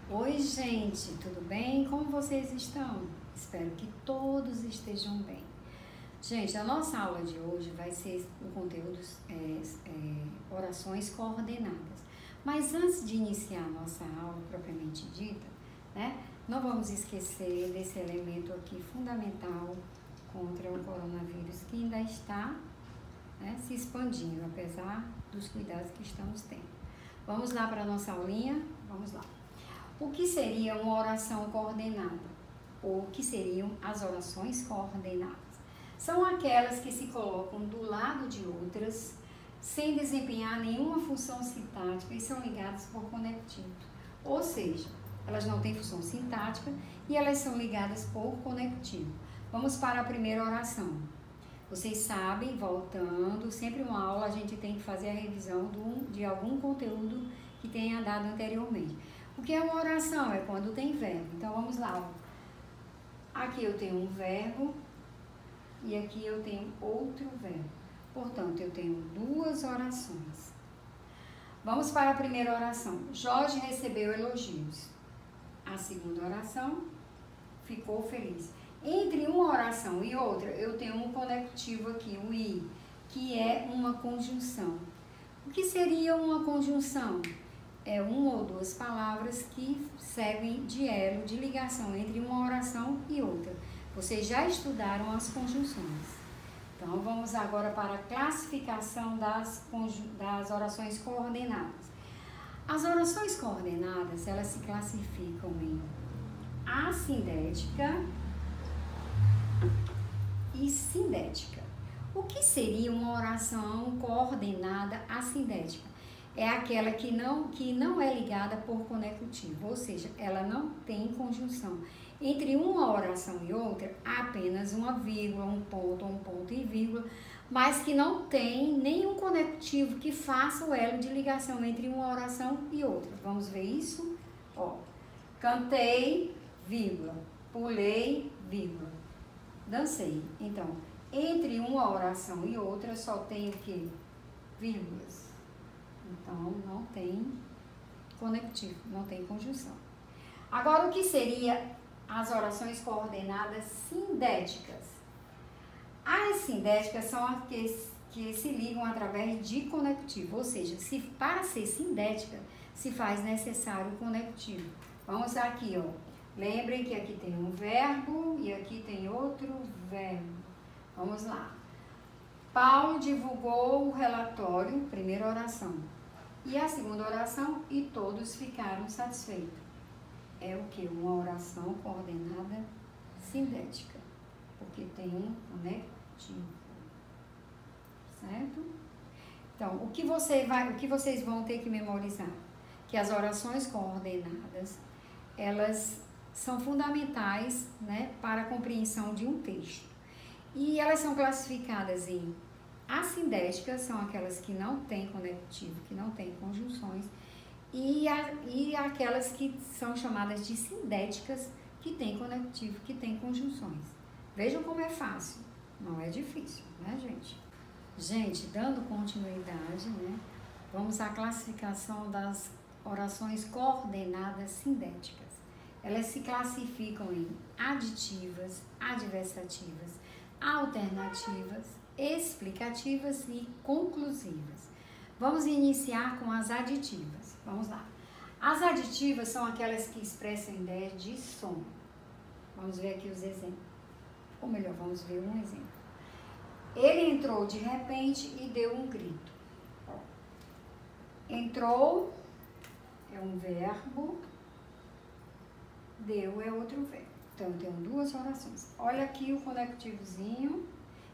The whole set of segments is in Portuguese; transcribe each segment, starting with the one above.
Oi, gente, tudo bem? Como vocês estão? Espero que todos estejam bem. Gente, a nossa aula de hoje vai ser o conteúdo orações coordenadas. Mas antes de iniciar a nossa aula propriamente dita, né, não vamos esquecer desse elemento aqui fundamental contra o coronavírus que ainda está, né, se expandindo, apesar dos cuidados que estamos tendo. Vamos lá para a nossa aulinha? Vamos lá. O que seria uma oração coordenada? Ou o que seriam as orações coordenadas? São aquelas que se colocam do lado de outras, sem desempenhar nenhuma função sintática e são ligadas por conectivo. Ou seja, elas não têm função sintática e elas são ligadas por conectivo. Vamos para a primeira oração. Vocês sabem, voltando, sempre uma aula a gente tem que fazer a revisão de algum conteúdo que tenha dado anteriormente. O que é uma oração? É quando tem verbo. Então, vamos lá. Aqui eu tenho um verbo e aqui eu tenho outro verbo. Portanto, eu tenho duas orações. Vamos para a primeira oração. Jorge recebeu elogios. A segunda oração, ficou feliz. Entre uma oração e outra, eu tenho um conectivo aqui, o i, que é uma conjunção. O que seria uma conjunção? É uma ou duas palavras que servem de elo, de ligação entre uma oração e outra. Vocês já estudaram as conjunções. Então, vamos agora para a classificação das orações coordenadas. As orações coordenadas, elas se classificam em assindética e sindética. O que seria uma oração coordenada assindética? É aquela que não é ligada por conectivo, ou seja, ela não tem conjunção. Entre uma oração e outra, há apenas uma vírgula, um ponto e vírgula, mas que não tem nenhum conectivo que faça o elo de ligação entre uma oração e outra. Vamos ver isso? Ó, cantei, vírgula, pulei, vírgula, dancei. Então, entre uma oração e outra só tem o quê? Vírgulas. Então, não tem conectivo, não tem conjunção. Agora, o que seria as orações coordenadas sindéticas? As sindéticas são as que se ligam através de conectivo, ou seja, para ser sindética, se faz necessário o conectivo. Vamos aqui, ó. Lembrem que aqui tem um verbo e aqui tem outro verbo. Vamos lá. Paulo divulgou o relatório, primeira oração. E a segunda oração, e todos ficaram satisfeitos. É o que? Uma oração coordenada sindética, porque tem um conectivo. Certo? Então, o que vocês vão ter que memorizar? Que as orações coordenadas, elas são fundamentais, né, para a compreensão de um texto. E elas são classificadas em assindéticas, são aquelas que não têm conectivo, que não têm conjunções, e aquelas que são chamadas de sindéticas, que têm conectivo, que têm conjunções. Vejam como é fácil, não é difícil, né, gente? Gente, dando continuidade, né, vamos à classificação das orações coordenadas sindéticas. Elas se classificam em aditivas, adversativas, alternativas, explicativas e conclusivas. Vamos iniciar com as aditivas. Vamos lá. As aditivas são aquelas que expressam ideia de som. Vamos ver aqui os exemplos. Ou melhor, vamos ver um exemplo. Ele entrou de repente e deu um grito. Entrou é um verbo, deu é outro verbo. Então, eu tenho duas orações. Olha aqui o conectivozinho.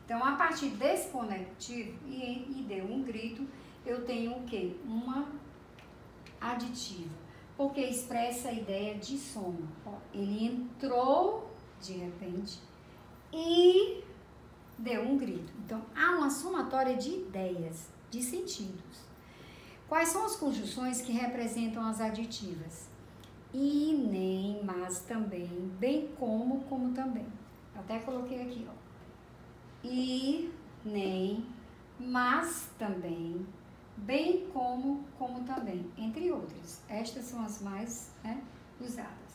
Então, a partir desse conectivo e deu um grito, eu tenho o quê? Uma aditiva, porque expressa a ideia de soma. Ó, ele entrou de repente e deu um grito. Então, há uma somatória de ideias, de sentidos. Quais são as conjunções que representam as aditivas? E, nem, mas, também, bem como também. Até coloquei aqui, ó. E, nem, mas, também, bem como também, entre outras. Estas são as mais, né, usadas.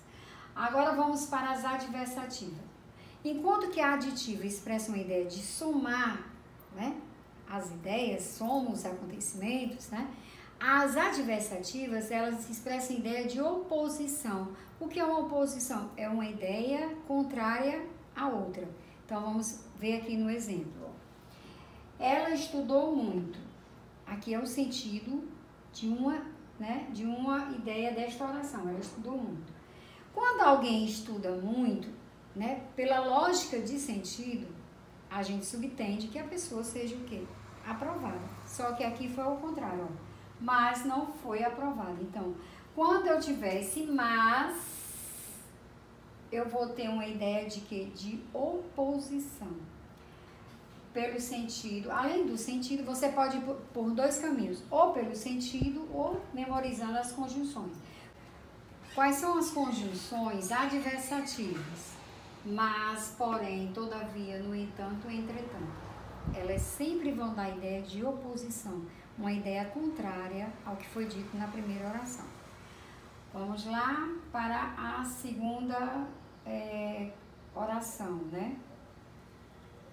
Agora vamos para as adversativas. Enquanto que a aditiva expressa uma ideia de somar, né, as ideias, soma os acontecimentos, né? As adversativas, elas expressam a ideia de oposição. O que é uma oposição? É uma ideia contrária à outra. Então, vamos ver aqui no exemplo. Ela estudou muito. Aqui é o sentido de uma ideia desta oração. Ela estudou muito. Quando alguém estuda muito, né, pela lógica de sentido, a gente subentende que a pessoa seja o quê? Aprovada. Só que aqui foi ao contrário, ó. Mas não foi aprovada. Então, quando eu tiver esse mas, eu vou ter uma ideia de quê? De oposição. Pelo sentido, além do sentido, você pode ir por dois caminhos, ou pelo sentido, ou memorizando as conjunções. Quais são as conjunções adversativas? Mas, porém, todavia, no entanto, entretanto. Elas sempre vão dar a ideia de oposição, uma ideia contrária ao que foi dito na primeira oração. Vamos lá para a segunda oração, né?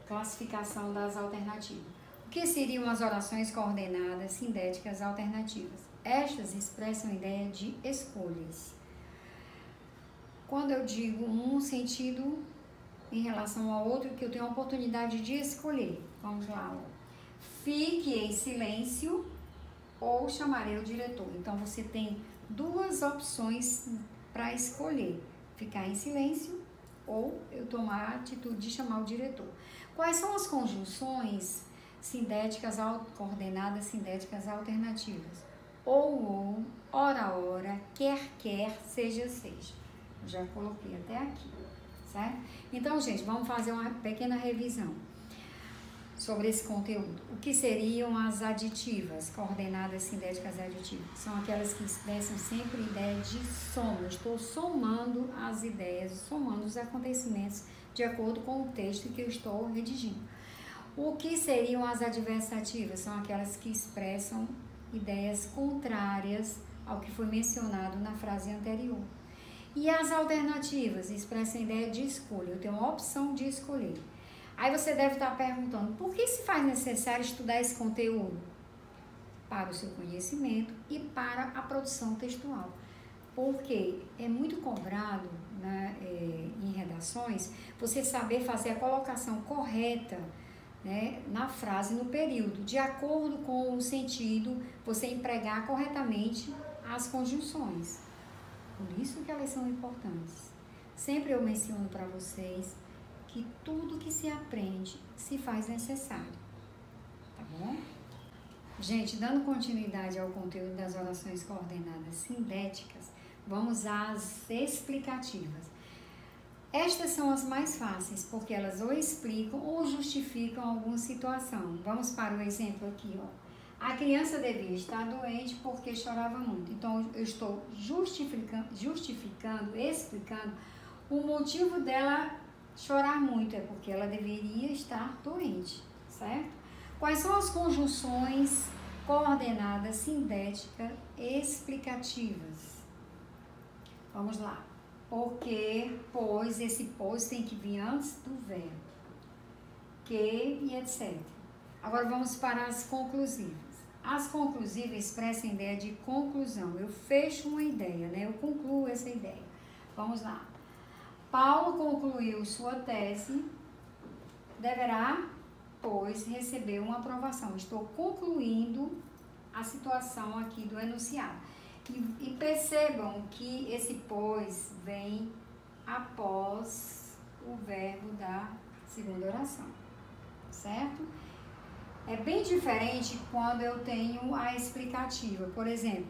Classificação das alternativas. O que seriam as orações coordenadas sindéticas alternativas? Estas expressam a ideia de escolhas. Quando eu digo um sentido em relação ao outro, que eu tenho a oportunidade de escolher. Vamos lá. Fique em silêncio ou chamarei o diretor. Então, você tem duas opções para escolher. Ficar em silêncio ou eu tomar a atitude de chamar o diretor. Quais são as conjunções sindéticas, coordenadas sindéticas alternativas? Ou, ora, quer, seja. Já coloquei até aqui, certo? Então, gente, vamos fazer uma pequena revisão sobre esse conteúdo. O que seriam as aditivas, coordenadas sindéticas aditivas? São aquelas que expressam sempre a ideia de soma. Eu estou somando as ideias, somando os acontecimentos de acordo com o texto que eu estou redigindo. O que seriam as adversativas? São aquelas que expressam ideias contrárias ao que foi mencionado na frase anterior. E as alternativas expressam a ideia de escolha. Eu tenho uma opção de escolher. Aí você deve estar perguntando, por que se faz necessário estudar esse conteúdo? Para o seu conhecimento e para a produção textual. Porque é muito cobrado, né, em redações você saber fazer a colocação correta, né, na frase, no período, de acordo com o sentido, você empregar corretamente as conjunções. Por isso que elas são importantes. Sempre eu menciono para vocês que tudo que se aprende se faz necessário, tá bom? Gente, dando continuidade ao conteúdo das orações coordenadas sindéticas, vamos às explicativas. Estas são as mais fáceis, porque elas ou explicam ou justificam alguma situação. Vamos para o exemplo aqui, ó. A criança devia estar doente porque chorava muito. Então, eu estou justificando, explicando o motivo dela chorar muito. É porque ela deveria estar doente, certo? Quais são as conjunções coordenadas sindéticas explicativas? Vamos lá. Porque, pois, esse pois tem que vir antes do verbo. Que e etc. Agora vamos para as conclusivas. As conclusivas expressam a ideia de conclusão. Eu fecho uma ideia, né? Eu concluo essa ideia. Vamos lá. Paulo concluiu sua tese, deverá, pois, receber uma aprovação. Estou concluindo a situação aqui do enunciado. E percebam que esse pois vem após o verbo da segunda oração, certo? É bem diferente quando eu tenho a explicativa. Por exemplo,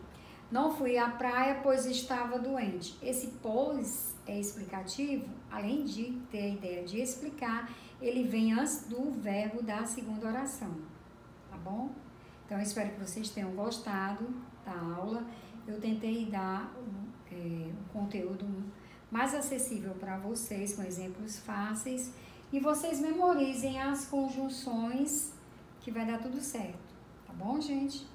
não fui à praia pois estava doente. Esse pois é explicativo, além de ter a ideia de explicar, ele vem antes do verbo da segunda oração, tá bom? Então, eu espero que vocês tenham gostado da aula. Eu tentei dar um conteúdo mais acessível para vocês, com exemplos fáceis, e vocês memorizem as conjunções que vai dar tudo certo, tá bom, gente?